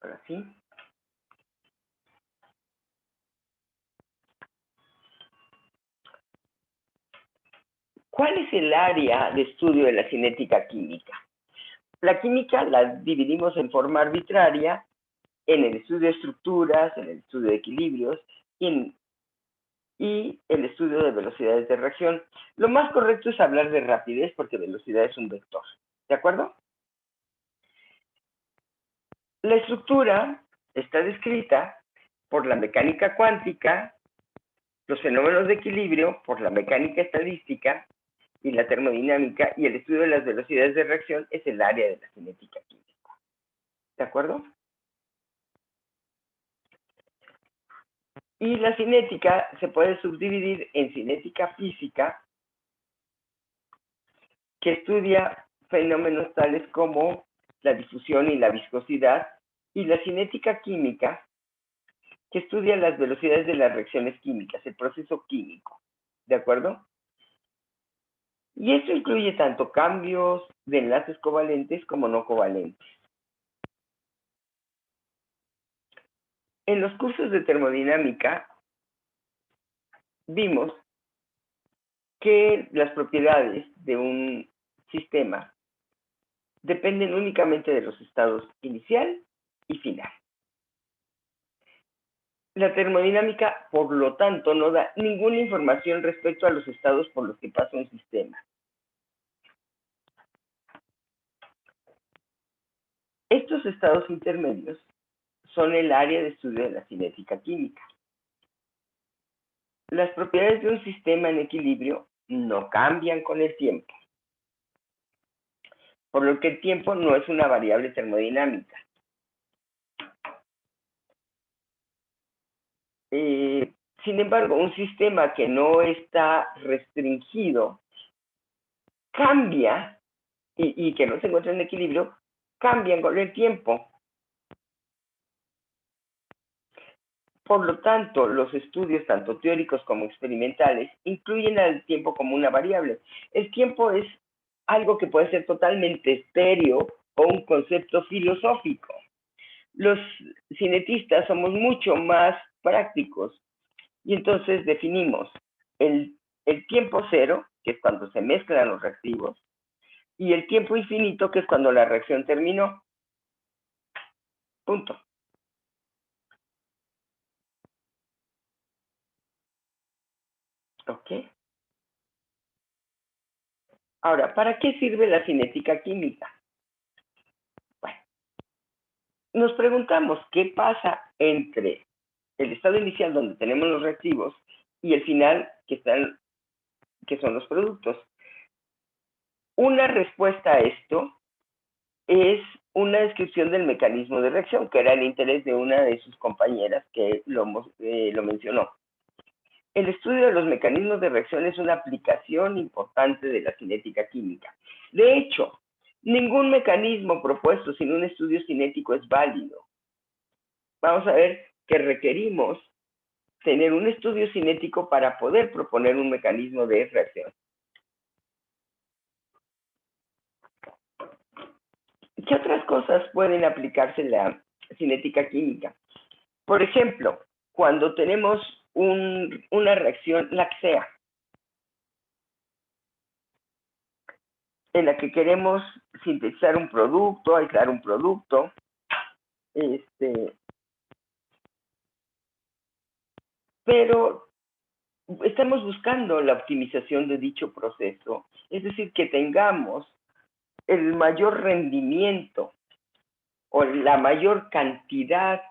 Ahora sí. ¿Cuál es el área de estudio de la cinética química? La química la dividimos en forma arbitraria en el estudio de estructuras, en el estudio de equilibrios y el estudio de velocidades de reacción. Lo más correcto es hablar de rapidez porque velocidad es un vector. ¿De acuerdo? La estructura está descrita por la mecánica cuántica, los fenómenos de equilibrio por la mecánica estadística y la termodinámica, y el estudio de las velocidades de reacción es el área de la cinética química. ¿De acuerdo? Y la cinética se puede subdividir en cinética física, que estudia fenómenos tales como la difusión y la viscosidad, y la cinética química, que estudia las velocidades de las reacciones químicas, el proceso químico. ¿De acuerdo? Y esto incluye tanto cambios de enlaces covalentes como no covalentes. En los cursos de termodinámica vimos que las propiedades de un sistema dependen únicamente de los estados inicial y final. La termodinámica, por lo tanto, no da ninguna información respecto a los estados por los que pasa un sistema. Estos estados intermedios son el área de estudio de la cinética química. Las propiedades de un sistema en equilibrio no cambian con el tiempo, por lo que el tiempo no es una variable termodinámica. Sin embargo, un sistema que no está restringido cambia y que no se encuentra en equilibrio, cambian con el tiempo. Por lo tanto, los estudios, tanto teóricos como experimentales, incluyen al tiempo como una variable. El tiempo es algo que puede ser totalmente estéreo o un concepto filosófico. Los cinetistas somos mucho más prácticos y entonces definimos el tiempo cero, que es cuando se mezclan los reactivos, y el tiempo infinito, que es cuando la reacción terminó. Punto. ¿Ok? Ahora, ¿para qué sirve la cinética química? Bueno, nos preguntamos qué pasa entre el estado inicial donde tenemos los reactivos y el final que son los productos. Una respuesta a esto es una descripción del mecanismo de reacción, que era el interés de una de sus compañeras que lo mencionó. El estudio de los mecanismos de reacción es una aplicación importante de la cinética química. De hecho, ningún mecanismo propuesto sin un estudio cinético es válido. Vamos a ver que requerimos tener un estudio cinético para poder proponer un mecanismo de reacción. ¿Qué otras cosas pueden aplicarse en la cinética química? Por ejemplo, cuando tenemos una reacción láctea en la que queremos sintetizar un producto, aislar un producto, pero estamos buscando la optimización de dicho proceso, es decir, que tengamos el mayor rendimiento o la mayor cantidad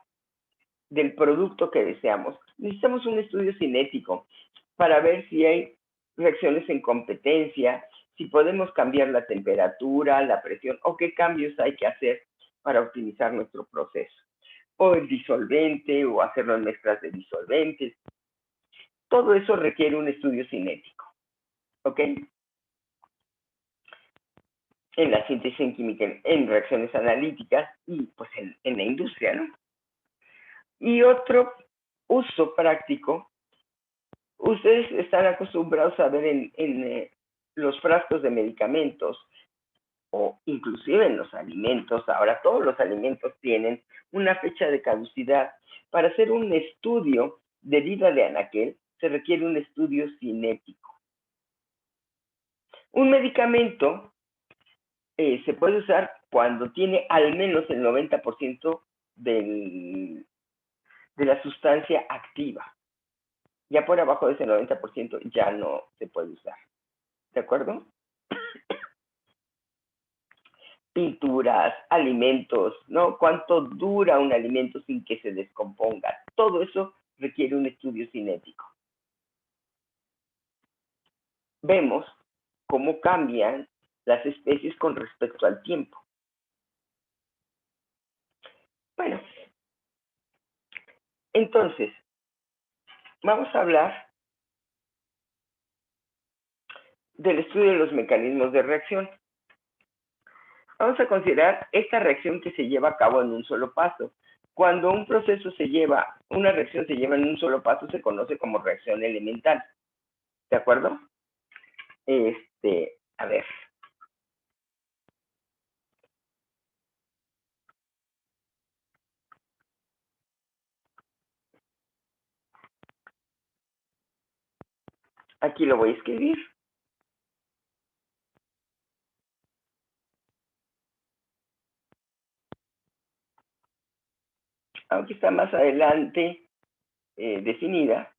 del producto que deseamos. Necesitamos un estudio cinético para ver si hay reacciones en competencia, si podemos cambiar la temperatura, la presión o qué cambios hay que hacer para optimizar nuestro proceso. O el disolvente o hacerlo en mezclas de disolventes. Todo eso requiere un estudio cinético. ¿Ok? En la síntesis química, en reacciones analíticas y pues en la industria, ¿no? Y otro uso práctico, ustedes están acostumbrados a ver en los frascos de medicamentos o inclusive en los alimentos, ahora todos los alimentos tienen una fecha de caducidad. Para hacer un estudio de vida de anaquel se requiere un estudio cinético. Un medicamento se puede usar cuando tiene al menos el 90% de la sustancia activa. Ya por abajo de ese 90% ya no se puede usar. ¿De acuerdo? Pinturas, alimentos, ¿no? ¿Cuánto dura un alimento sin que se descomponga? Todo eso requiere un estudio cinético. Vemos cómo cambian las especies con respecto al tiempo. Bueno, entonces, vamos a hablar del estudio de los mecanismos de reacción. Vamos a considerar esta reacción que se lleva a cabo en un solo paso. Cuando un proceso una reacción se lleva en un solo paso, se conoce como reacción elemental. ¿De acuerdo? A ver. Aquí lo voy a escribir. Aunque está más adelante definida.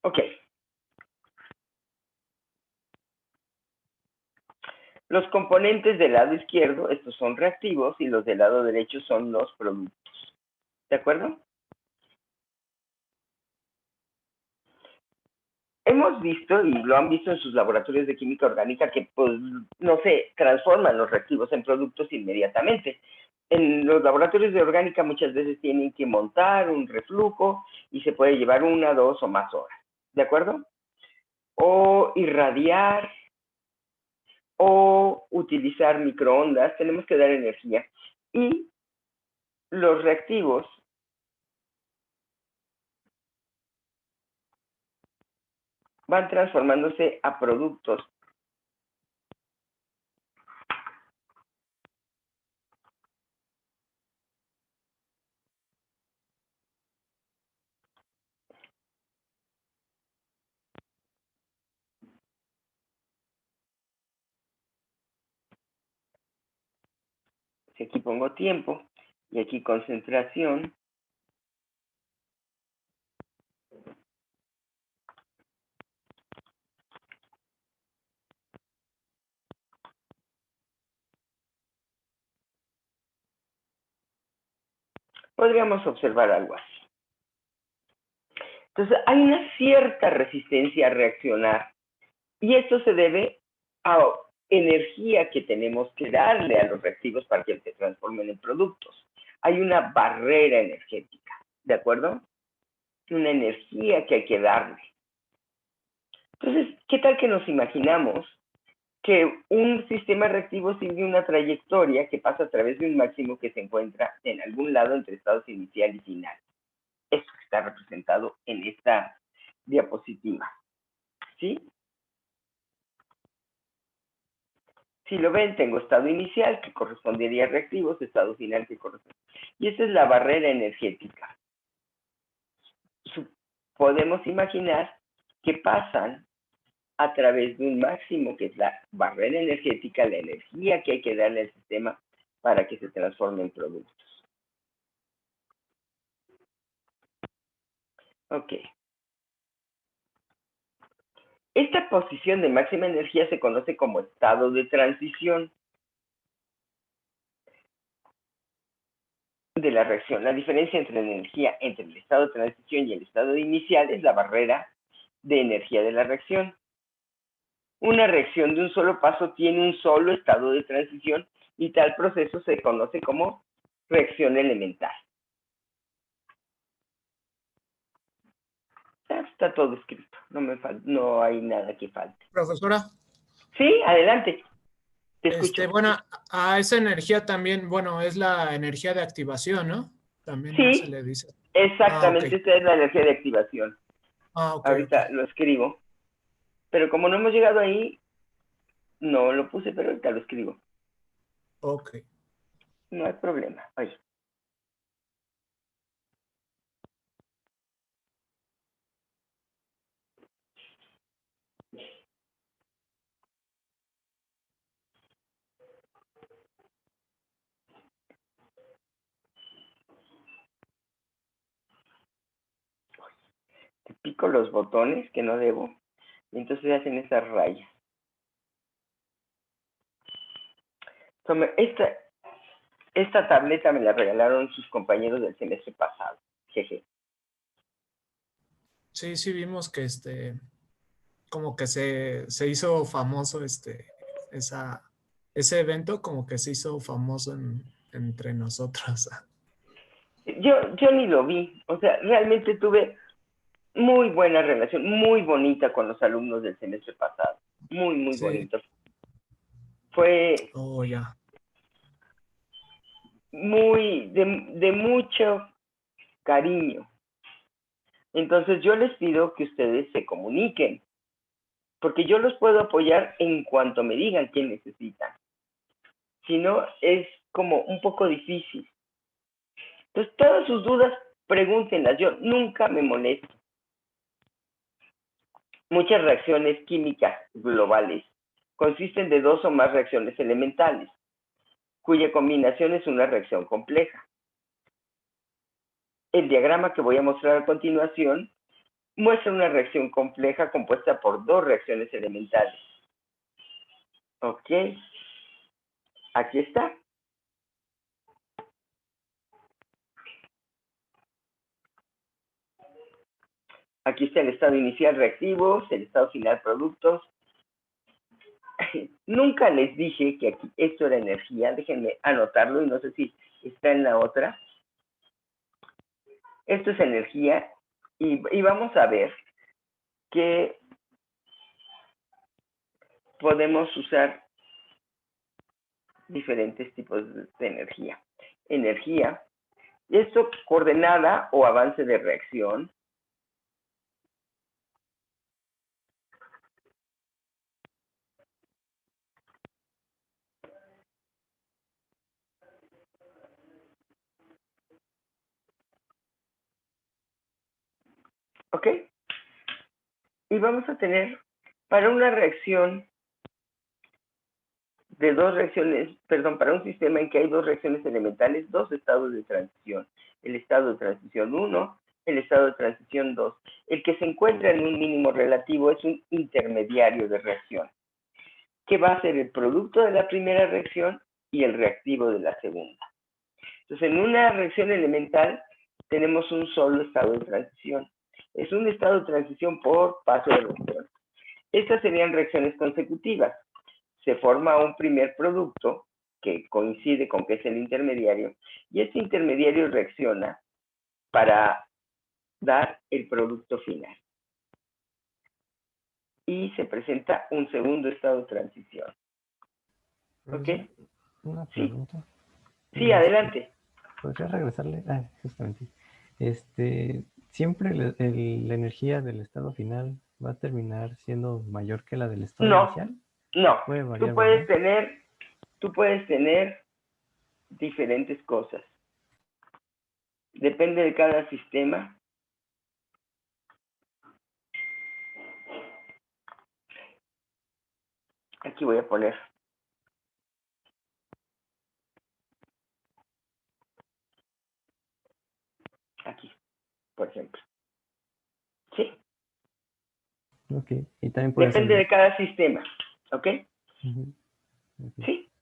Ok. Los componentes del lado izquierdo, estos son reactivos, y los del lado derecho son los productos. ¿De acuerdo? Hemos visto, y lo han visto en sus laboratorios de química orgánica, que pues no se transforman los reactivos en productos inmediatamente. En los laboratorios de orgánica muchas veces tienen que montar un reflujo y se puede llevar 1, 2 o más horas. ¿De acuerdo? O irradiar o utilizar microondas, tenemos que dar energía. Y los reactivos van transformándose a productos. Si aquí pongo tiempo y aquí concentración, podríamos observar algo así. Entonces, hay una cierta resistencia a reaccionar y esto se debe a energía que tenemos que darle a los reactivos para que se transformen en productos. Hay una barrera energética, ¿de acuerdo? Una energía que hay que darle. Entonces, ¿qué tal que nos imaginamos que un sistema reactivo sigue una trayectoria que pasa a través de un máximo que se encuentra en algún lado entre estados inicial y final? Eso está representado en esta diapositiva, ¿sí? Si lo ven, tengo estado inicial, que correspondería a reactivos, estado final, que corresponde. Y esta es la barrera energética. Podemos imaginar que pasan a través de un máximo, que es la barrera energética, la energía que hay que darle al sistema para que se transforme en productos. Ok. Esta posición de máxima energía se conoce como estado de transición de la reacción. La diferencia entre la energía entre el estado de transición y el estado inicial es la barrera de energía de la reacción. Una reacción de un solo paso tiene un solo estado de transición y tal proceso se conoce como reacción elemental. está todo escrito. No hay nada que falte. Profesora. Sí, adelante. Te escucho. Bueno, a esa energía también, bueno, es la energía de activación, ¿no? También se Sí, le dice. exactamente, Ok. esta es la energía de activación. Ok, ok. Ahorita lo escribo, pero como no hemos llegado ahí, no lo puse, pero ahorita lo escribo. Ok. No hay problema. Oye. Te pico los botones que no debo y entonces se hacen esas rayas. Esta tableta me la regalaron sus compañeros del semestre pasado. Jeje. Sí, sí vimos que como que se hizo famoso ese evento, como que se hizo famoso entre nosotros. Yo ni lo vi, o sea, realmente tuve muy buena relación, muy bonita con los alumnos del semestre pasado, muy, muy Sí. bonito. Fue Oh, ya. de mucho cariño. Entonces yo les pido que ustedes se comuniquen, porque yo los puedo apoyar en cuanto me digan qué necesitan. Si no, es como un poco difícil. Entonces, todas sus dudas, pregúntenlas. Yo nunca me molesto. Muchas reacciones químicas globales consisten de dos o más reacciones elementales, cuya combinación es una reacción compleja. El diagrama que voy a mostrar a continuación muestra una reacción compleja compuesta por dos reacciones elementales. Ok, aquí está. Aquí está el estado inicial reactivos, el estado final productos. Nunca les dije que aquí esto era energía, déjenme anotarlo y no sé si está en la otra. Esto es energía y vamos a ver que podemos usar diferentes tipos de energía. Energía, esto coordenada o avance de reacción. ¿Ok? Y vamos a tener para una reacción de dos reacciones, perdón, para un sistema en que hay dos reacciones elementales, dos estados de transición. El estado de transición 1, el estado de transición 2. El que se encuentra en un mínimo relativo es un intermediario de reacción, que va a ser el producto de la primera reacción y el reactivo de la segunda. Entonces, en una reacción elemental tenemos un solo estado de transición. Es un estado de transición por paso de reacción. Estas serían reacciones consecutivas. Se forma un primer producto que coincide con que es el intermediario y este intermediario reacciona para dar el producto final. Y se presenta un segundo estado de transición. ¿Ok? Profesor, una Sí, pregunta. sí, adelante. ¿Podría regresarle? Justamente. ¿Siempre la energía del estado final va a terminar siendo mayor que la del estado No, inicial? no. Puede Tú variar, puedes ¿verdad? tener diferentes cosas. Depende de cada sistema. Aquí voy a poner. Aquí, por ejemplo. Sí, Ok. Y también puede ser... depende de cada sistema. ¿Ok? Ujú, ok. Sí.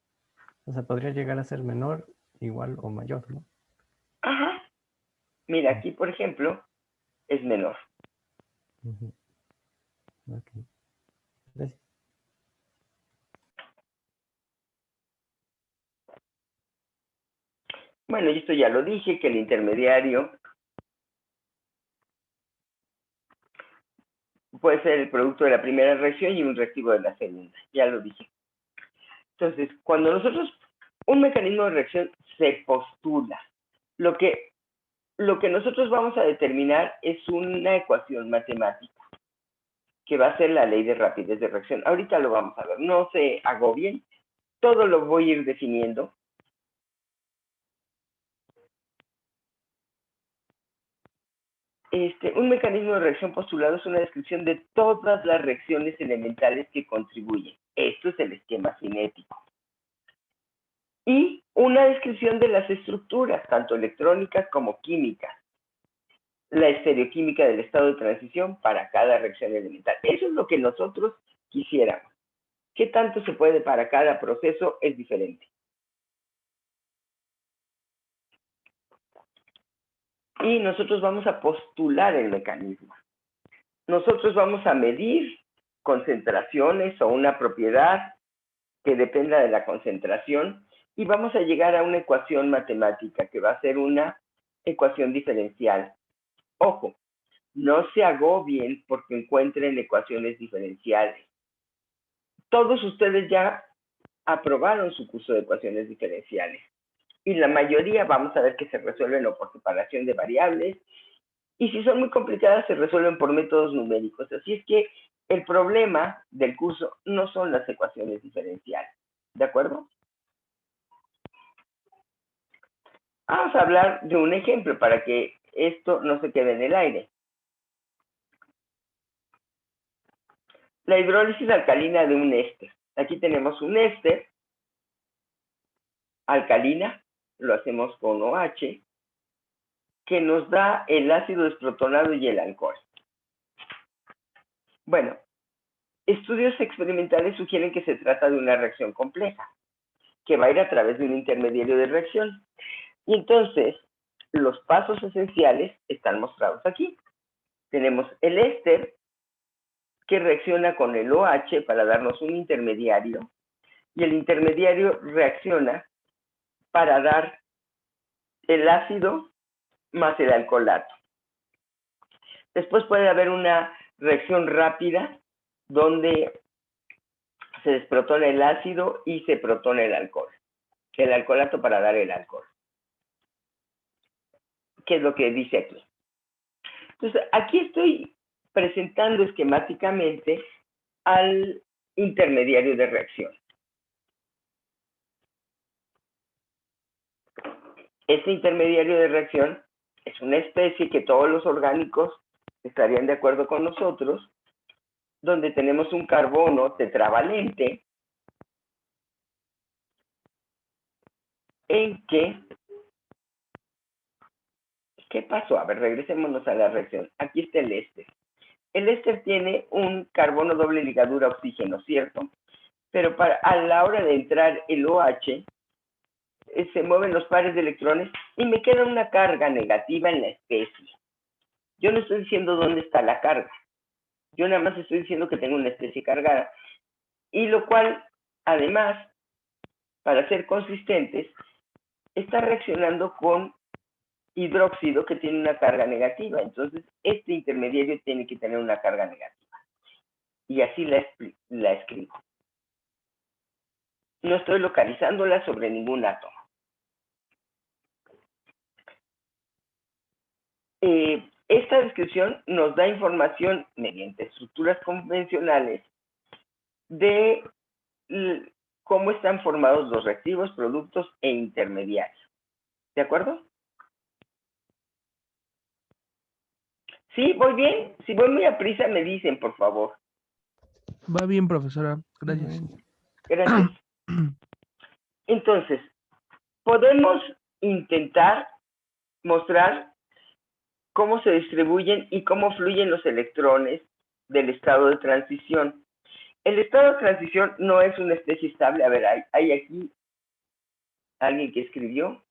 O sea, podría llegar a ser menor, igual o mayor, ¿no? Ajá. Mira, aquí, por ejemplo, es menor. Ujú, ok. Gracias. Bueno, y esto ya lo dije, que el intermediario puede ser el producto de la primera reacción y un reactivo de la segunda, ya lo dije. Entonces, cuando nosotros, un mecanismo de reacción se postula, lo que nosotros vamos a determinar es una ecuación matemática, que va a ser la ley de rapidez de reacción. Ahorita lo vamos a ver, no se agobien, todo lo voy a ir definiendo. Un mecanismo de reacción postulado es una descripción de todas las reacciones elementales que contribuyen. Esto es el esquema cinético. Y una descripción de las estructuras, tanto electrónicas como químicas. La estereoquímica del estado de transición para cada reacción elemental. Eso es lo que nosotros quisiéramos. ¿Qué tanto se puede para cada proceso? Es diferente. Y nosotros vamos a postular el mecanismo. Nosotros vamos a medir concentraciones o una propiedad que dependa de la concentración y vamos a llegar a una ecuación matemática que va a ser una ecuación diferencial. Ojo, no se agobien porque encuentren ecuaciones diferenciales. Todos ustedes ya aprobaron su curso de ecuaciones diferenciales y la mayoría vamos a ver que se resuelven o por separación de variables y si son muy complicadas se resuelven por métodos numéricos. Así es que el problema del curso no son las ecuaciones diferenciales. ¿De acuerdo? Vamos a hablar de un ejemplo para que esto no se quede en el aire. La hidrólisis alcalina de un éster. Aquí tenemos un éster alcalina, lo hacemos con OH, que nos da el ácido desprotonado y el alcohol. Bueno, estudios experimentales sugieren que se trata de una reacción compleja, que va a ir a través de un intermediario de reacción. Y entonces, los pasos esenciales están mostrados aquí. Tenemos el éster, que reacciona con el OH para darnos un intermediario, y el intermediario reacciona para dar el ácido más el alcoholato. Después puede haber una reacción rápida donde se desprotona el ácido y se protona el alcohol. El alcoholato para dar el alcohol. ¿Qué es lo que dice aquí? Entonces, aquí estoy presentando esquemáticamente al intermediario de reacción. Este intermediario de reacción es una especie que todos los orgánicos estarían de acuerdo con nosotros, donde tenemos un carbono tetravalente en que, ¿qué pasó? A ver, regresémonos a la reacción. Aquí está el éster. El éster tiene un carbono doble ligadura oxígeno, ¿cierto? Pero a la hora de entrar el OH, se mueven los pares de electrones y me queda una carga negativa en la especie. Yo no estoy diciendo dónde está la carga. Yo nada más estoy diciendo que tengo una especie cargada. Y lo cual, además, para ser consistentes, está reaccionando con hidróxido que tiene una carga negativa. Entonces, este intermediario tiene que tener una carga negativa. Y así la escribo. No estoy localizándola sobre ningún átomo. Esta descripción nos da información mediante estructuras convencionales de cómo están formados los reactivos, productos e intermediarios. ¿De acuerdo? ¿Sí? ¿Voy bien? Si voy muy a prisa, me dicen, por favor. Va bien, profesora. Gracias. Gracias. Entonces, podemos intentar mostrar cómo se distribuyen y cómo fluyen los electrones del estado de transición. El estado de transición no es una especie estable. A ver, hay aquí alguien que escribió.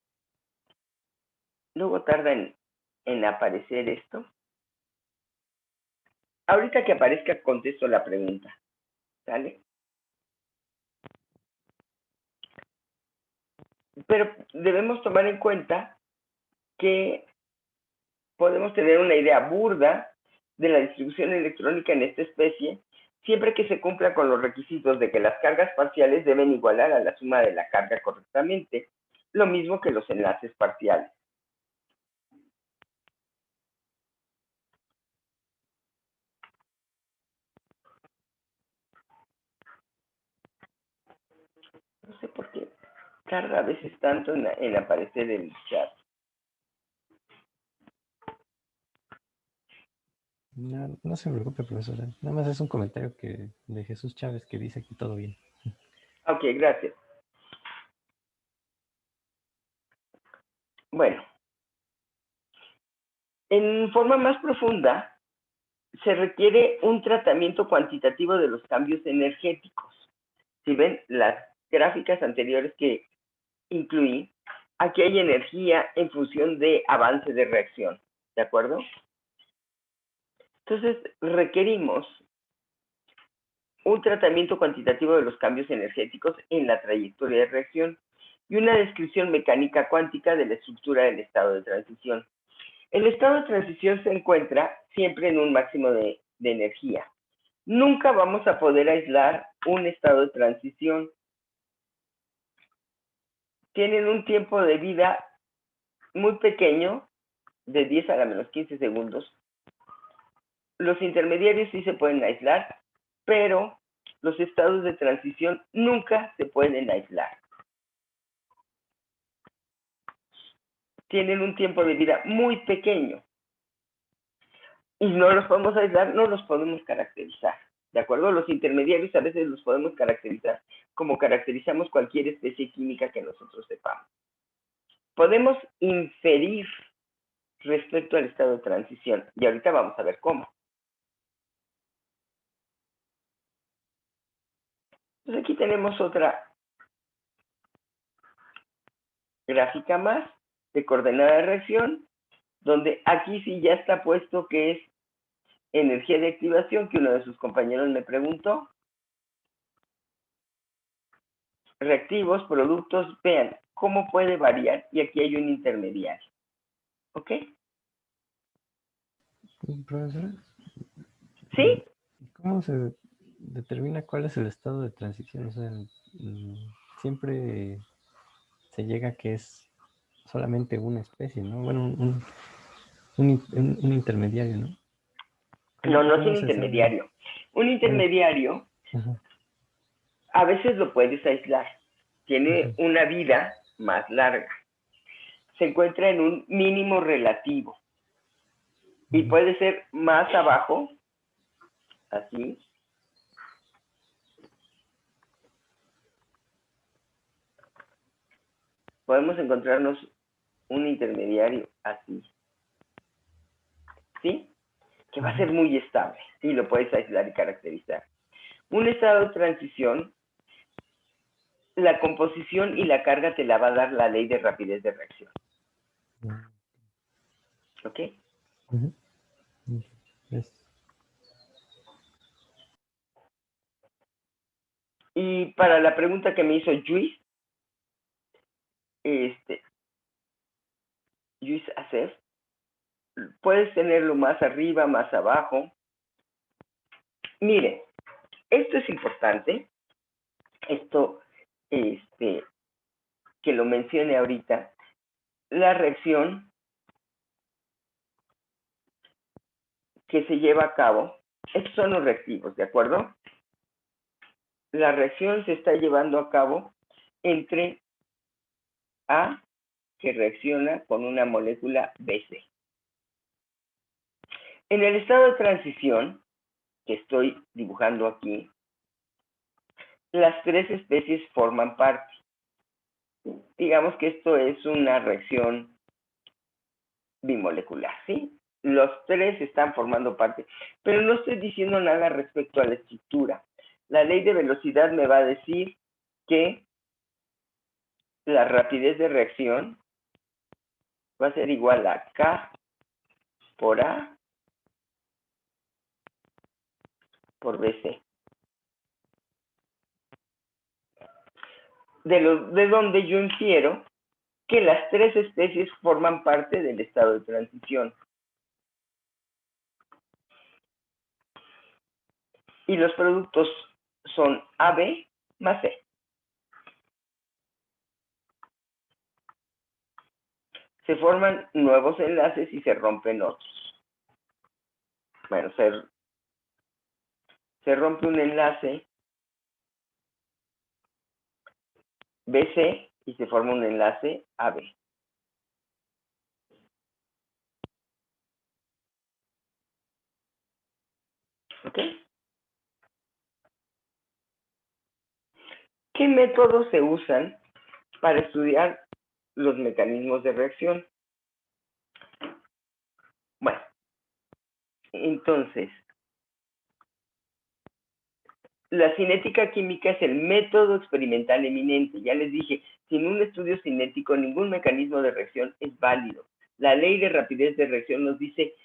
Luego tarda en aparecer esto. Ahorita que aparezca, contesto la pregunta. ¿Sale? Pero debemos tomar en cuenta que podemos tener una idea burda de la distribución electrónica en esta especie, siempre que se cumpla con los requisitos de que las cargas parciales deben igualar a la suma de la carga correctamente, lo mismo que los enlaces parciales. No sé por qué tarda a veces tanto en aparecer el chat. No, no se preocupe, profesora. Nada más es un comentario de Jesús Chávez que dice que todo bien. Ok, gracias. Bueno, en forma más profunda, se requiere un tratamiento cuantitativo de los cambios energéticos. Si ven las gráficas anteriores que incluí, aquí hay energía en función de avance de reacción, ¿de acuerdo? Entonces, requerimos un tratamiento cuantitativo de los cambios energéticos en la trayectoria de reacción y una descripción mecánica cuántica de la estructura del estado de transición. El estado de transición se encuentra siempre en un máximo de energía. Nunca vamos a poder aislar un estado de transición. Tienen un tiempo de vida muy pequeño, de 10 a la menos 15 segundos. Los intermediarios sí se pueden aislar, pero los estados de transición nunca se pueden aislar. Tienen un tiempo de vida muy pequeño. Y no los podemos aislar, no los podemos caracterizar. ¿De acuerdo? Los intermediarios a veces los podemos caracterizar como caracterizamos cualquier especie química que nosotros sepamos. Podemos inferir respecto al estado de transición. Y ahorita vamos a ver cómo. Pues aquí tenemos otra gráfica más de coordenada de reacción, donde aquí sí ya está puesto que es energía de activación, que uno de sus compañeros me preguntó. Reactivos, productos, vean cómo puede variar y aquí hay un intermediario. ¿Ok? Profesora, ¿Sí? ¿cómo se determina cuál es el estado de transición? O sea, siempre se llega a que es solamente una especie, ¿no? Bueno, un intermediario, ¿no? No, no es un ¿Cómo se sabe? intermediario. Un intermediario Ajá, a veces lo puedes aislar. Tiene ajá. una vida más larga. Se encuentra en un mínimo relativo. Y puede ser más abajo, así. Podemos encontrarnos un intermediario así. ¿Sí? Que va a ser muy estable y lo puedes aislar y caracterizar. Un estado de transición, la composición y la carga te la va a dar la ley de rapidez de reacción. ¿Ok? Y para la pregunta que me hizo Luis, Luis Acef, puedes tenerlo más arriba, más abajo. Miren, esto es importante, esto que lo mencione ahorita, la reacción que se lleva a cabo, estos son los reactivos, ¿de acuerdo? La reacción se está llevando a cabo entre A, que reacciona con una molécula BC. En el estado de transición, que estoy dibujando aquí, las tres especies forman parte. Digamos que esto es una reacción bimolecular, ¿sí? Los tres están formando parte, pero no estoy diciendo nada respecto a la estructura. La ley de velocidad me va a decir que la rapidez de reacción va a ser igual a K por A por BC. De donde yo infiero que las tres especies forman parte del estado de transición. y los productos son AB más C. Se forman nuevos enlaces y se rompen otros. Bueno, se rompe un enlace BC y se forma un enlace AB. ¿Ok? ¿Qué métodos se usan para estudiar los mecanismos de reacción? Bueno, entonces, la cinética química es el método experimental eminente. Ya les dije, sin un estudio cinético, ningún mecanismo de reacción es válido. La ley de rapidez de reacción nos dice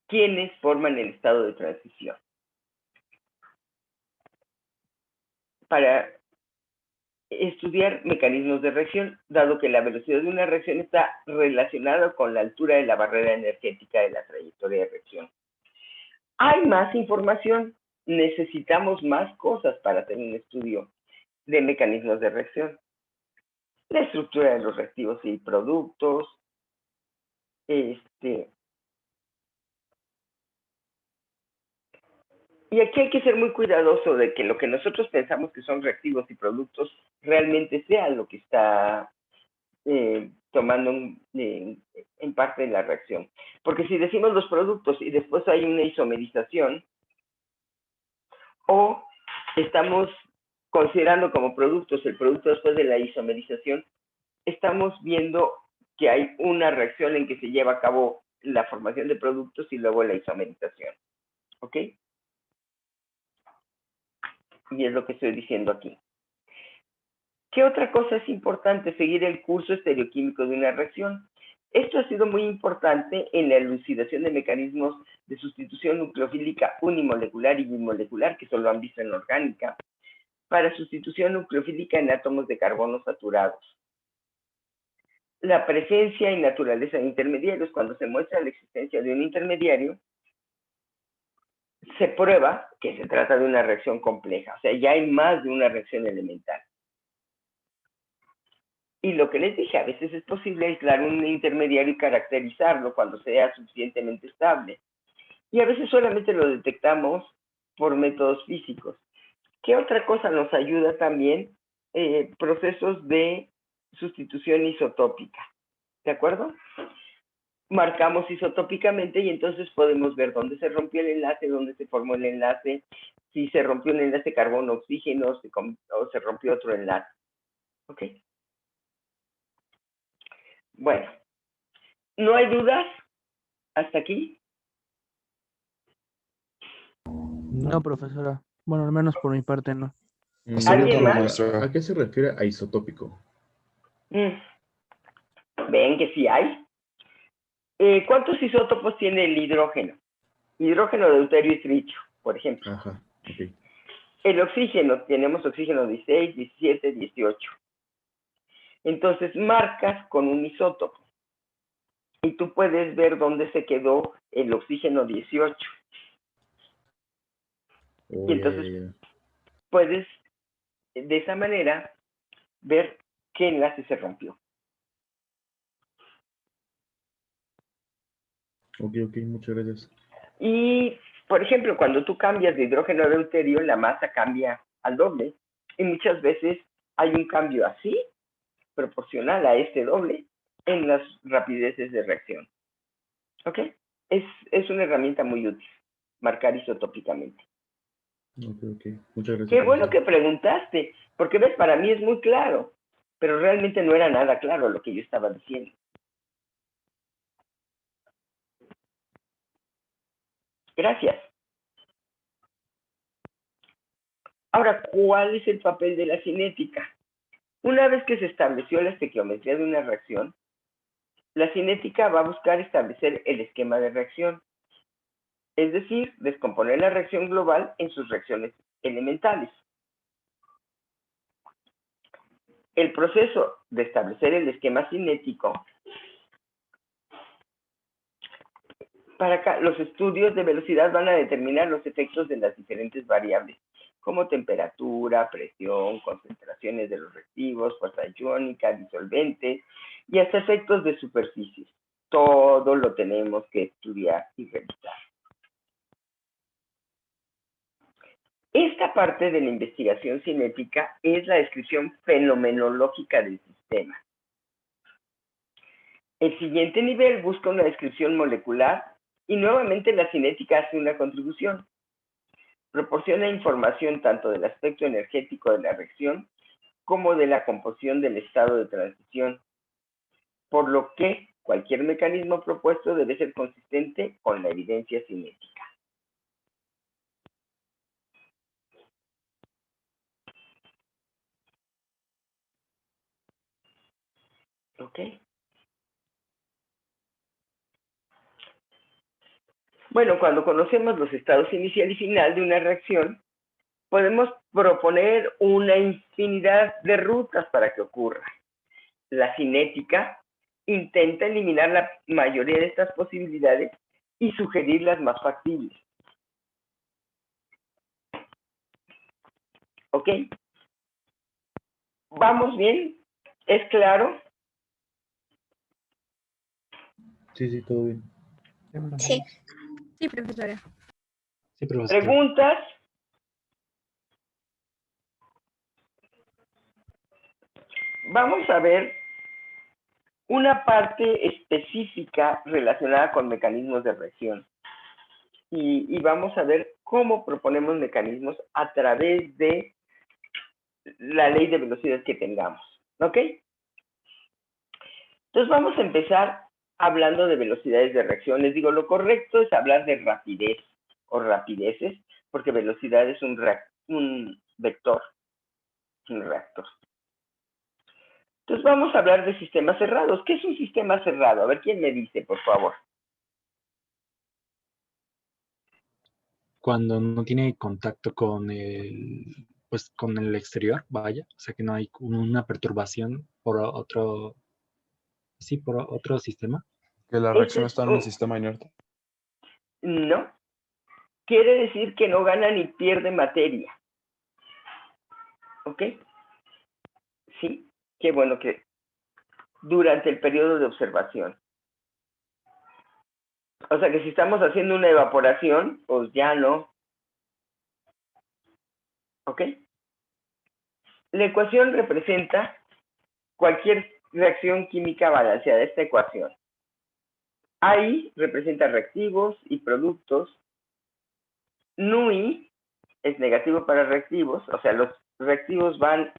quiénes forman el estado de transición. Para estudiar mecanismos de reacción, dado que la velocidad de una reacción está relacionada con la altura de la barrera energética de la trayectoria de reacción. Hay más información, necesitamos más cosas para hacer un estudio de mecanismos de reacción. La estructura de los reactivos y productos, y aquí hay que ser muy cuidadoso de que lo que nosotros pensamos que son reactivos y productos realmente sea lo que está tomando en parte de la reacción. Porque si decimos los productos y después hay una isomerización, o estamos considerando como productos el producto después de la isomerización, estamos viendo que hay una reacción en que se lleva a cabo la formación de productos y luego la isomerización. ¿Ok? Y es lo que estoy diciendo aquí. ¿Qué otra cosa es importante? Seguir el curso estereoquímico de una reacción. Esto ha sido muy importante en la elucidación de mecanismos de sustitución nucleofílica unimolecular y bimolecular, que solo han visto en la orgánica, para sustitución nucleofílica en átomos de carbono saturados. La presencia y naturaleza de intermediarios, cuando se muestra la existencia de un intermediario, se prueba que se trata de una reacción compleja, o sea, ya hay más de una reacción elemental. Y lo que les dije, a veces es posible aislar un intermediario y caracterizarlo cuando sea suficientemente estable. Y a veces solamente lo detectamos por métodos físicos. ¿Qué otra cosa nos ayuda también? Procesos de sustitución isotópica. ¿De acuerdo? Marcamos isotópicamente y entonces podemos ver dónde se rompió el enlace, dónde se formó el enlace, si se rompió un enlace carbono-oxígeno o se rompió otro enlace. ¿Ok? Bueno, ¿no hay dudas hasta aquí? No, profesora. Bueno, al menos por mi parte no. ¿Alguien más? Maestra, ¿a qué se refiere a isotópico? Ven que sí hay. ¿Cuántos isótopos tiene el hidrógeno? Hidrógeno, deuterio y tricho, por ejemplo. Ajá, ok. El oxígeno, tenemos oxígeno 16, 17, 18. Entonces marcas con un isótopo y tú puedes ver dónde se quedó el oxígeno 18. Oh, Y entonces puedes de esa manera ver qué enlace se rompió. Ok, muchas gracias. Y, por ejemplo, cuando tú cambias de hidrógeno a deuterio, la masa cambia al doble. Y muchas veces hay un cambio así, proporcional a este doble, en las rapideces de reacción. ¿Ok? Es una herramienta muy útil, marcar isotópicamente. Ok, muchas gracias. Qué bueno que preguntaste, porque ves, para mí es muy claro, pero realmente no era nada claro lo que yo estaba diciendo. Gracias. Ahora, ¿cuál es el papel de la cinética? Una vez que se estableció la estequiometría de una reacción, la cinética va a buscar establecer el esquema de reacción, es decir, descomponer la reacción global en sus reacciones elementales. El proceso de establecer el esquema cinético Para acá, los estudios de velocidad van a determinar los efectos de las diferentes variables, como temperatura, presión, concentraciones de los reactivos, fuerza iónica, disolventes y hasta efectos de superficies. Todo lo tenemos que estudiar y revisar. Esta parte de la investigación cinética es la descripción fenomenológica del sistema. El siguiente nivel busca una descripción molecular y nuevamente la cinética hace una contribución. Proporciona información tanto del aspecto energético de la reacción como de la composición del estado de transición, por lo que cualquier mecanismo propuesto debe ser consistente con la evidencia cinética. ¿Ok? Bueno, cuando conocemos los estados inicial y final de una reacción, podemos proponer una infinidad de rutas para que ocurra. La cinética intenta eliminar la mayoría de estas posibilidades y sugerir las más factibles. ¿Ok? ¿Vamos bien? ¿Es claro? Sí, todo bien. Sí. Sí, profesora. Sí, profesor. ¿Preguntas? Vamos a ver una parte específica relacionada con mecanismos de reacción. Y vamos a ver cómo proponemos mecanismos a través de la ley de velocidad que tengamos. ¿Ok? Entonces vamos a empezar hablando de velocidades de reacción. Les digo, lo correcto es hablar de rapidez o rapideces, porque velocidad es un vector, un reactor. Entonces vamos a hablar de sistemas cerrados. ¿Qué es un sistema cerrado? A ver, ¿quién me dice, por favor? Cuando no tiene contacto con pues con el exterior, vaya, o sea que no hay una perturbación por otro, sí, por otro sistema. Que la Este reacción es está en un sistema inerte. no. Quiere decir que no gana ni pierde materia. ¿Ok? Sí. Qué bueno que durante el periodo de observación. O sea que si estamos haciendo una evaporación, pues ya no. ¿Ok? La ecuación representa cualquier reacción química balanceada, esta ecuación. I representa reactivos y productos. Nui es negativo para reactivos, o sea, los reactivos van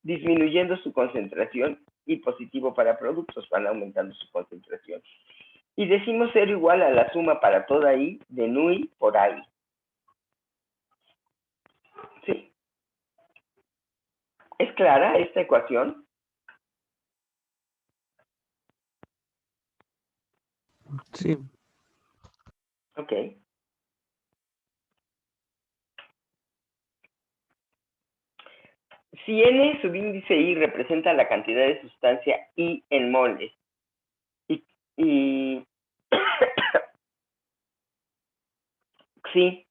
disminuyendo su concentración y positivo para productos, van aumentando su concentración. Y decimos 0 igual a la suma para toda I de Nui por I. ¿Sí? ¿Es clara esta ecuación? Sí. Ok. Si N subíndice I representa la cantidad de sustancia I en moles y sí,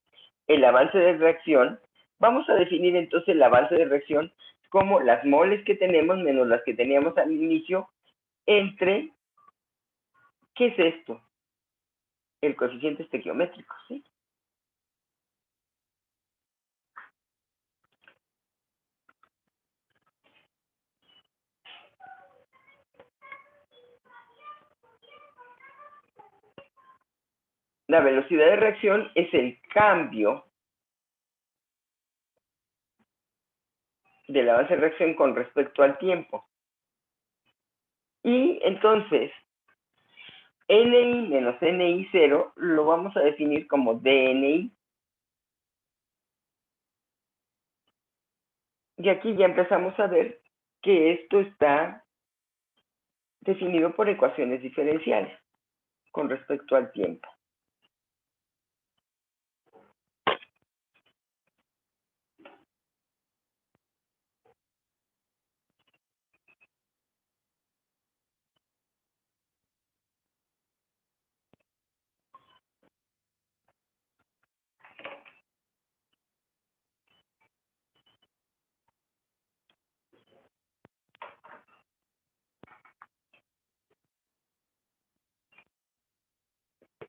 el avance de reacción, vamos a definir entonces el avance de reacción como las moles que tenemos menos las que teníamos al inicio entre, ¿qué es esto? El coeficiente estequiométrico, ¿sí? La velocidad de reacción es el cambio del avance de reacción con respecto al tiempo. Y entonces, NI menos NI0 lo vamos a definir como DNI. Y aquí ya empezamos a ver que esto está definido por ecuaciones diferenciales con respecto al tiempo.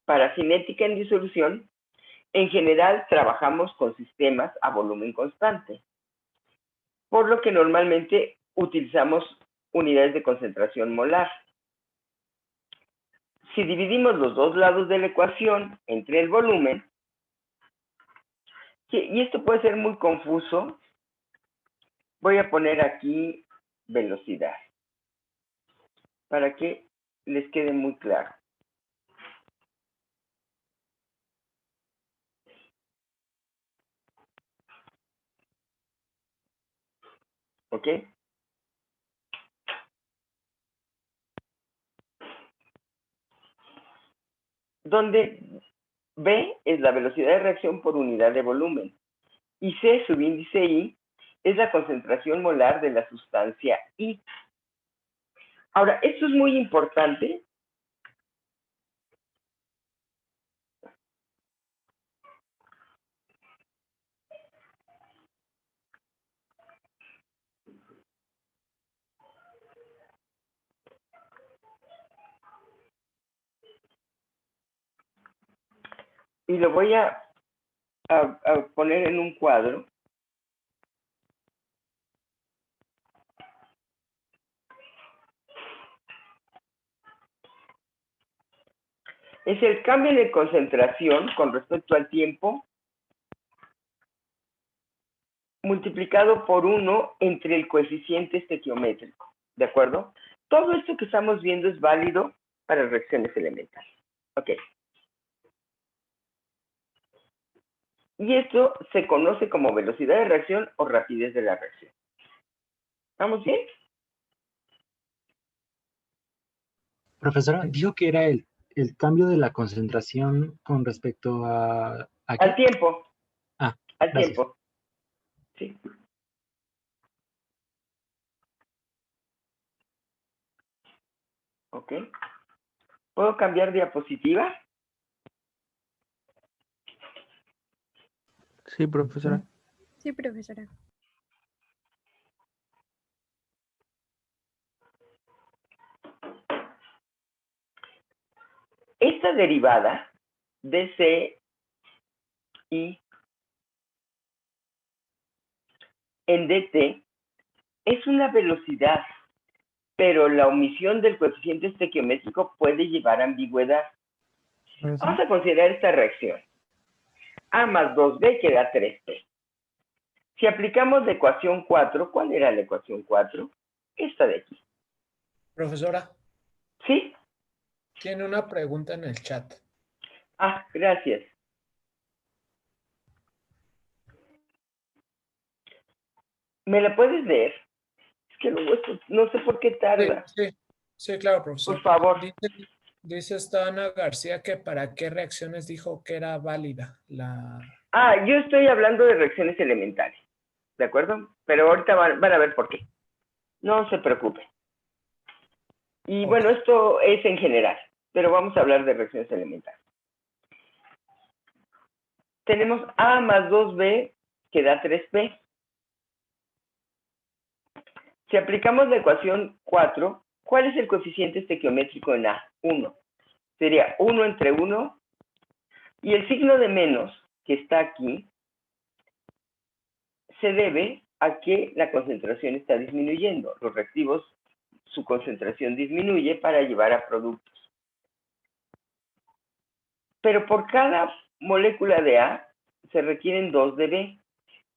para cinética en disolución, en general trabajamos con sistemas a volumen constante, por lo que normalmente utilizamos unidades de concentración molar. Si dividimos los dos lados de la ecuación entre el volumen, y esto puede ser muy confuso, voy a poner aquí velocidad, para que les quede muy claro. ¿Ok? Donde B es la velocidad de reacción por unidad de volumen y C, subíndice I, es la concentración molar de la sustancia I. Ahora, esto es muy importante. Y lo voy a poner en un cuadro. Es el cambio de concentración con respecto al tiempo multiplicado por 1 entre el coeficiente estequiométrico. ¿De acuerdo? Todo esto que estamos viendo es válido para reacciones elementales. Ok. Y esto se conoce como velocidad de reacción o rapidez de la reacción. ¿Estamos bien? Profesora, dijo que era el cambio de la concentración con respecto ¿a Al qué? tiempo. Ah, Al gracias. tiempo. Sí. Ok. ¿Puedo cambiar diapositiva? Sí, profesora. Sí, profesora. Esta derivada de C y en dt es una velocidad, pero la omisión del coeficiente estequiométrico puede llevar a ambigüedad. Vamos a considerar esta reacción. A más 2b que da 3b. Si aplicamos la ecuación 4, ¿cuál era la ecuación 4? Esta de aquí. Profesora, ¿Sí? tiene una pregunta en el chat. Ah, gracias. ¿Me la puedes leer? Es que luego esto no sé por qué tarda. Sí, claro, Por profesor. favor. Dice esta Ana García que para qué reacciones dijo que era válida la... Ah, yo estoy hablando de reacciones elementales, ¿de acuerdo? Pero ahorita van a ver por qué. No se preocupe. Y Ok. bueno, esto es en general, pero vamos a hablar de reacciones elementales. Tenemos A más 2B que da 3B. Si aplicamos la ecuación 4, ¿cuál es el coeficiente estequiométrico en A? 1. Sería 1 entre 1 y el signo de menos que está aquí se debe a que la concentración está disminuyendo. Los reactivos, su concentración disminuye para llevar a productos. Pero por cada molécula de A se requieren 2 de B.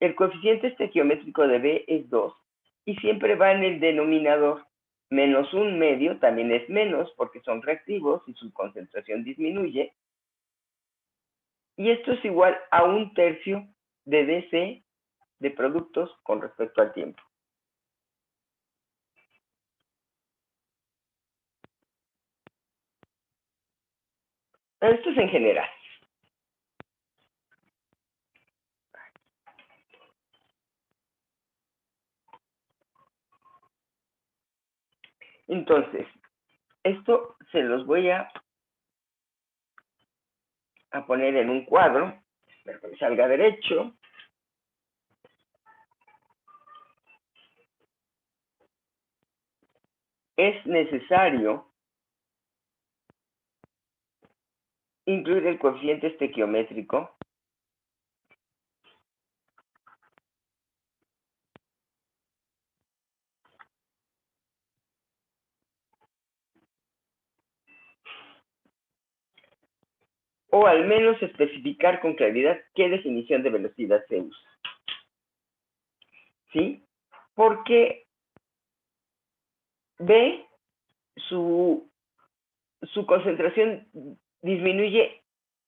El coeficiente estequiométrico de B es 2 y siempre va en el denominador. Menos un medio también es menos porque son reactivos y su concentración disminuye. Y esto es igual a 1/3 de DC de productos con respecto al tiempo. Esto es en general. Entonces, esto se los voy a poner en un cuadro. Espero que me salga derecho. Es necesario incluir el coeficiente estequiométrico. O al menos especificar con claridad qué definición de velocidad se usa. ¿Sí? Porque B, su concentración disminuye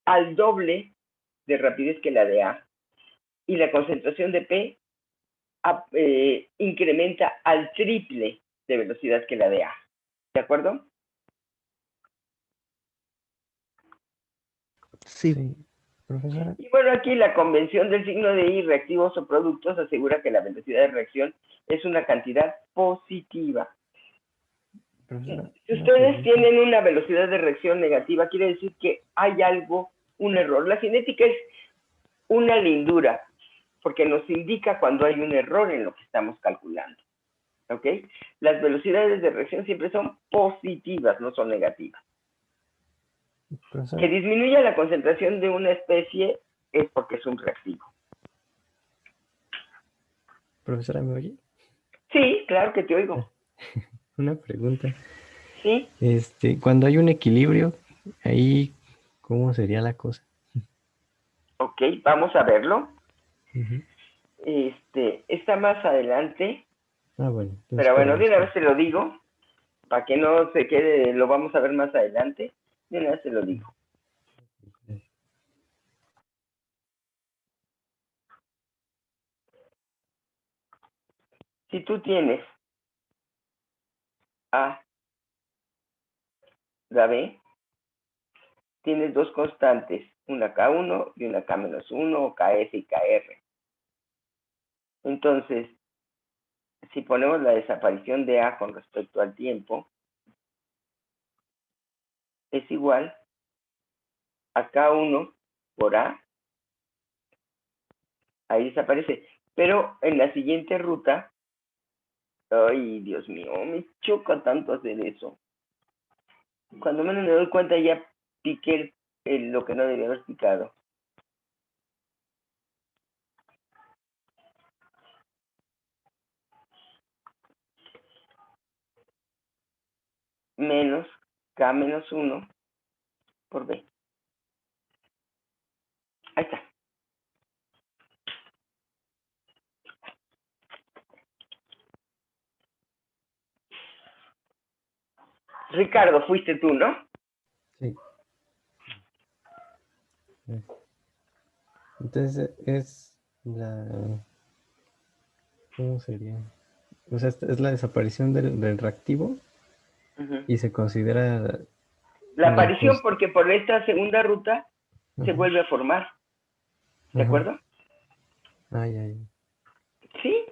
al doble de rapidez que la de A, y la concentración de P incrementa al triple de velocidad que la de A. ¿De acuerdo? Sí. Sí, profesora. Y bueno, aquí la convención del signo de I, reactivos o productos, asegura que la velocidad de reacción es una cantidad positiva. Profesora, Si una ustedes pregunta. tienen una velocidad de reacción negativa, quiere decir que hay algo, un error. La cinética es una lindura, porque nos indica cuando hay un error en lo que estamos calculando. ¿Ok? Las velocidades de reacción siempre son positivas, no son negativas. Profesora, Que disminuya la concentración de una especie es porque es un reactivo. profesora, ¿me oye? Sí, claro que te oigo. Una pregunta. Sí, Cuando hay un equilibrio, ahí, ¿cómo sería la cosa? ok, vamos a verlo. Ujú. Está más adelante, Ah, bueno, entonces pero bueno, de una espera. vez te lo digo, para que no se quede, lo vamos a ver más adelante, de una vez te lo digo. Si tú tienes A, la B, tienes dos constantes, una K1 y una K-1, o KF y KR. Entonces, si ponemos la desaparición de A con respecto al tiempo, es igual a K1 por A, ahí desaparece. Pero en la siguiente ruta, ay, Dios mío, me choca tanto hacer eso. Cuando menos me doy cuenta ya piqué lo que no debía haber picado. Menos K-1 por B. Ahí está. Ricardo, fuiste tú, ¿no? Sí. Entonces es ¿cómo sería? O sea, es la desaparición del reactivo Uh-huh. y se considera La la aparición porque por esta segunda ruta se vuelve a formar. ¿De Ajá. acuerdo? Ay, ay. ¿Sí?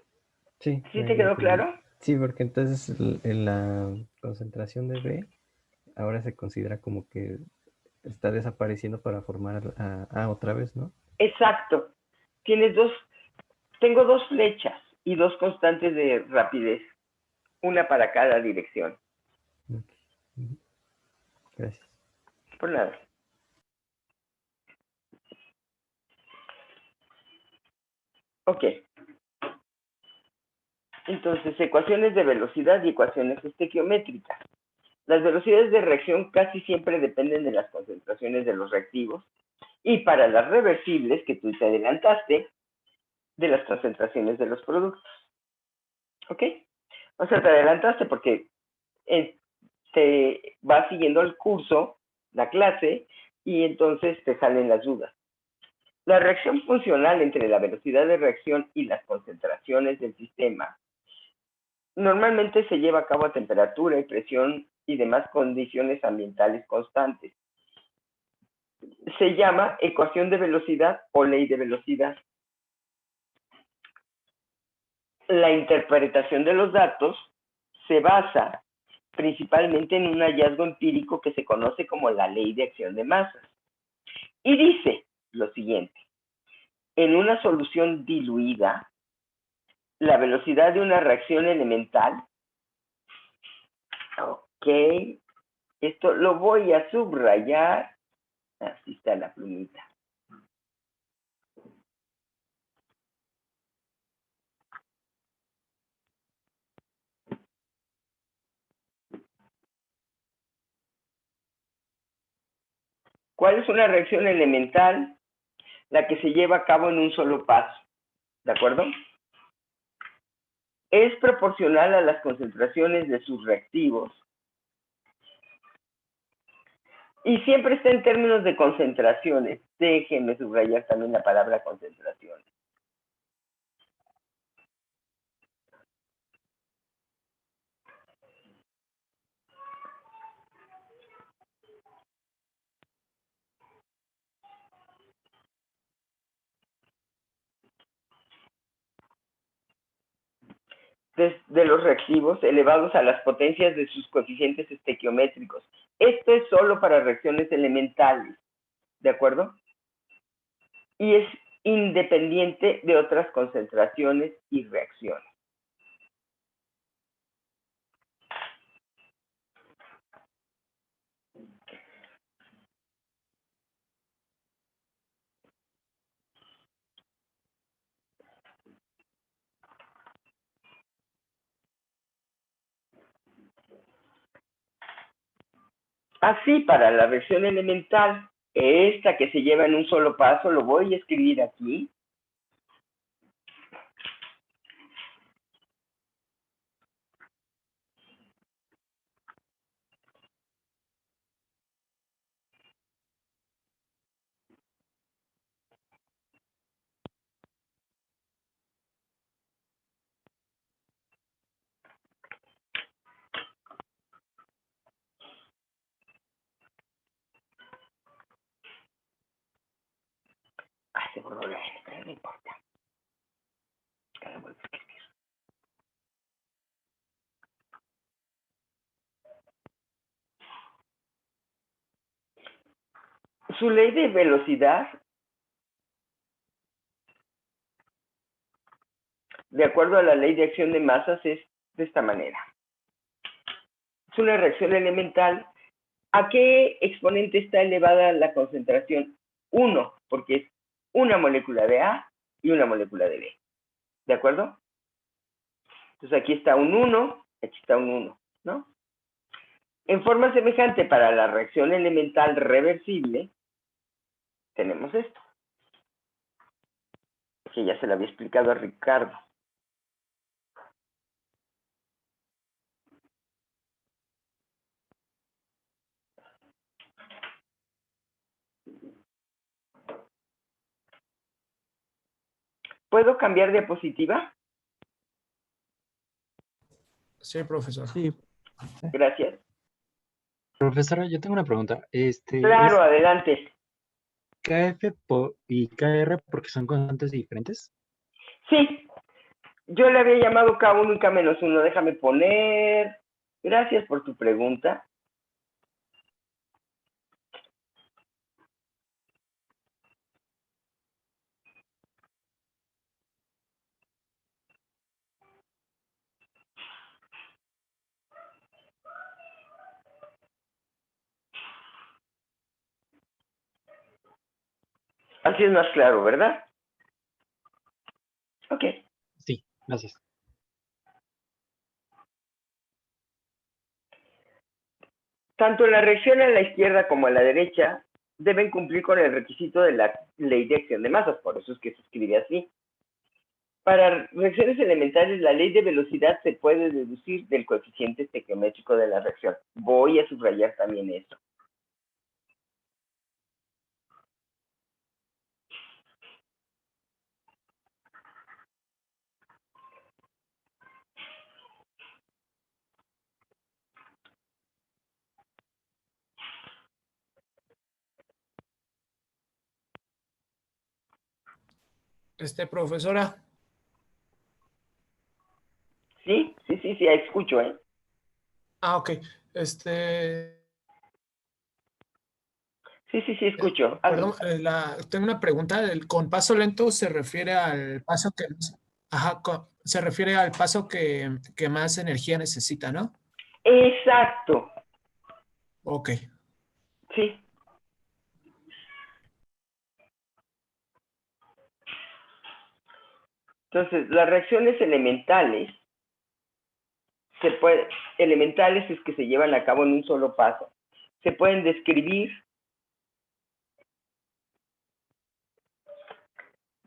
Sí, ¿Sí te quedó claro? Sí, porque entonces en la concentración de B ahora se considera como que está desapareciendo para formar a otra vez, ¿no? Exacto. Tengo dos flechas y dos constantes de rapidez, una para cada dirección. Okay. Gracias. Por nada. Ok. Entonces, ecuaciones de velocidad y ecuaciones estequiométricas. Las velocidades de reacción casi siempre dependen de las concentraciones de los reactivos y para las reversibles, que tú te adelantaste, de las concentraciones de los productos. ¿Ok? O sea, te adelantaste porque te vas siguiendo el curso, la clase, y entonces te salen las dudas. La reacción funcional entre la velocidad de reacción y las concentraciones del sistema normalmente se lleva a cabo a temperatura y presión y demás condiciones ambientales constantes. Se llama ecuación de velocidad o ley de velocidad. La interpretación de los datos se basa principalmente en un hallazgo empírico que se conoce como la ley de acción de masas. Y dice lo siguiente: en una solución diluida, la velocidad de una reacción elemental, ok, esto lo voy a subrayar Así está la plumita. ¿Cuál es una reacción elemental? La que se lleva a cabo en un solo paso. ¿De acuerdo? Es proporcional a las concentraciones de sus reactivos. Y siempre está en términos de concentraciones. Déjenme subrayar también la palabra concentraciones. De los reactivos elevados a las potencias de sus coeficientes estequiométricos. Esto es solo para reacciones elementales, ¿de acuerdo? Y es independiente de otras concentraciones y reacciones. Así, para la reacción elemental, esta que se lleva en un solo paso, lo voy a escribir aquí. Se borró la N, pero no importa. Cada vuelvo a escribir. Su ley de velocidad, de acuerdo a la ley de acción de masas, es de esta manera. Es una reacción elemental. ¿A qué exponente está elevada la concentración? 1, porque es una molécula de A y una molécula de B. ¿De acuerdo? Entonces aquí está un 1, aquí está un 1, ¿no? En forma semejante para la reacción elemental reversible, tenemos esto. Que ya se lo había explicado a Ricardo. ¿Puedo cambiar diapositiva? Sí, profesor. Sí. Gracias. Profesora, yo tengo una pregunta. Claro, ¿Es adelante. KF y KR porque son constantes diferentes? Sí, yo le había llamado K1 y K-1. Déjame poner. Gracias por tu pregunta. Así es más claro, ¿verdad? Ok. Sí, gracias. Tanto la reacción a la izquierda como a la derecha deben cumplir con el requisito de la ley de acción de masas, por eso es que se escribe así. Para reacciones elementales, la ley de velocidad se puede deducir del coeficiente estequiométrico de la reacción. Voy a subrayar también esto. Profesora. Sí, escucho, ¿eh? Ok. Sí, escucho. Perdón, tengo una pregunta. Con paso lento se refiere al paso que, ajá, se refiere al paso que más energía necesita, ¿no? Exacto. Ok. Sí. Entonces, las reacciones elementales, elementales es que se llevan a cabo en un solo paso. Se pueden describir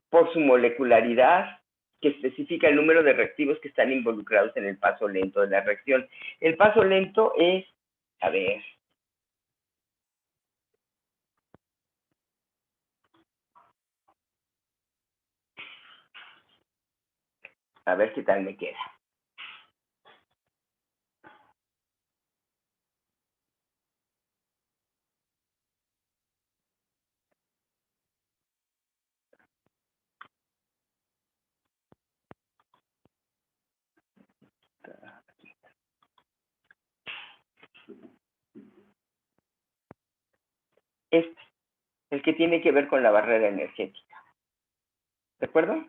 por su molecularidad, que especifica el número de reactivos que están involucrados en el paso lento de la reacción. El paso lento es, a ver qué tal me queda. El que tiene que ver con la barrera energética. ¿De acuerdo?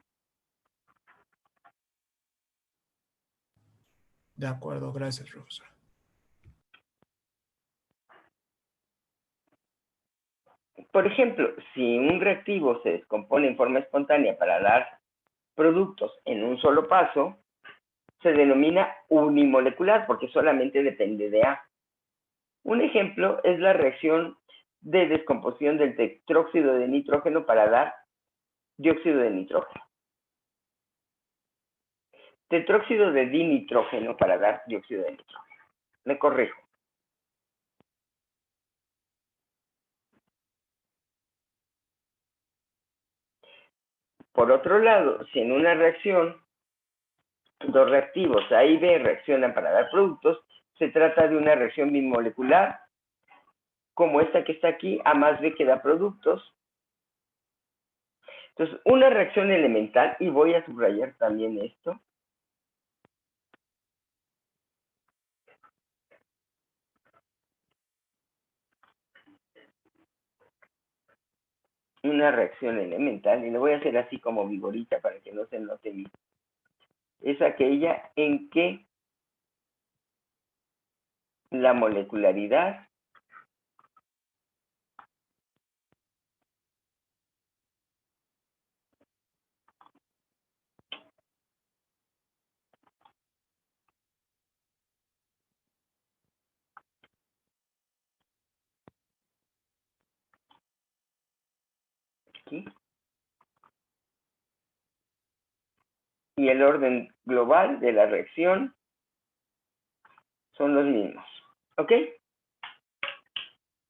De acuerdo, gracias, profesor. Por ejemplo, si un reactivo se descompone en forma espontánea para dar productos en un solo paso, se denomina unimolecular porque solamente depende de A. Un ejemplo es la reacción de descomposición del tetróxido de nitrógeno para dar dióxido de nitrógeno. Tetróxido de dinitrógeno para dar dióxido de nitrógeno. Me corrijo. Por otro lado, si en una reacción dos reactivos A y B reaccionan para dar productos, se trata de una reacción bimolecular, como esta que está aquí, A más B que da productos. Entonces, una reacción elemental, y voy a subrayar también esto, una reacción elemental, y lo voy a hacer así como vigorita para que no se note bien, es aquella en que la molecularidad aquí y el orden global de la reacción son los mismos. ¿Ok?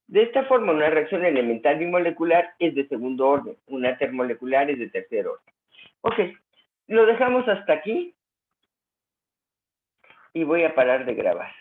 De esta forma, una reacción elemental bimolecular es de segundo orden, una termolecular es de tercer orden. Ok, lo dejamos hasta aquí y voy a parar de grabar.